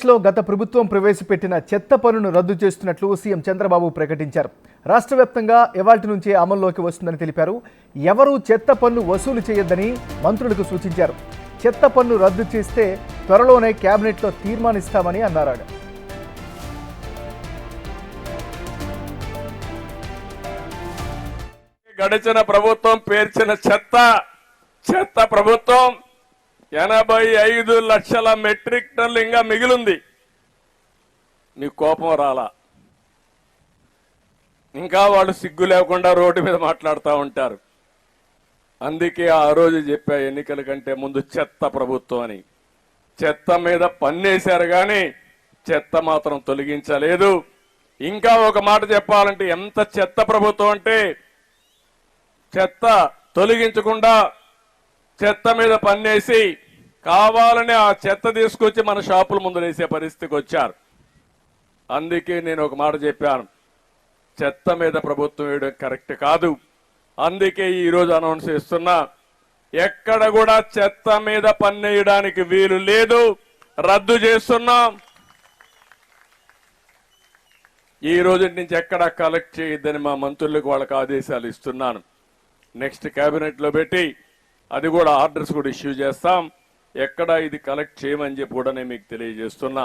లో గత ప్రభుత్వం ప్రవేశపెట్టిన చెత్త పన్నును రద్దు చేస్తున్నట్లు సీఎం చంద్రబాబు ప్రకటించారు. రాష్ట్ర వ్యాప్తంగా ఇవాల్టి నుంచే అమల్లోకి వస్తుందని తెలిపారు. ఎవరూ చెత్త పన్ను వసూలు చేయొద్దని మంత్రులకు సూచించారు. చెత్త పన్ను రద్దు చేస్తే త్వరలోనే కేబినెట్లో తీర్మానిస్తామని అన్నారు. గడిచిన ప్రభుత్వం పేర్చిన చెత్త ప్రభుత్వం 85 లక్షల మెట్రిక్ టన్నులు ఇంకా మిగిలింది. నీకు కోపం రాలా? ఇంకా వాళ్ళు సిగ్గు లేకుండా రోడ్డు మీద మాట్లాడుతూ ఉంటారు. అందుకే ఆ రోజు చెప్పా, ఎన్నికల కంటే ముందు చెత్త ప్రభుత్వం అని. చెత్త మీద పన్నేశారు కానీ చెత్త మాత్రం తొలగించలేదు. ఇంకా ఒక మాట చెప్పాలంటే ఎంత చెత్త ప్రభుత్వం అంటే, చెత్త తొలగించకుండా చెత్త మీద పన్నేసి కావాలని ఆ చెత్త తీసుకొచ్చి మన షాపుల ముందు వేసే పరిస్థితికి వచ్చారు. అందుకే నేను ఒక మాట చెప్పాను, చెత్త మీద ప్రభుత్వం వేయడం కరెక్ట్ కాదు. అందుకే ఈరోజు అనౌన్స్ చేస్తున్నా, ఎక్కడ కూడా చెత్త మీద పన్నేయడానికి వీలు లేదు, రద్దు చేస్తున్నాం. ఈ రోజు నుంచి ఎక్కడ కలెక్ట్ చేయొద్దని మా మంత్రులకు వాళ్ళకి ఆదేశాలు ఇస్తున్నాను. నెక్స్ట్ కేబినెట్ లో పెట్టి అది కూడా ఆర్డర్స్ కూడా ఇష్యూ చేస్తాం. ఎక్కడ ఇది కలెక్ట్ చేయమని చెప్పి కూడా నేను మీకు తెలియజేస్తున్నా.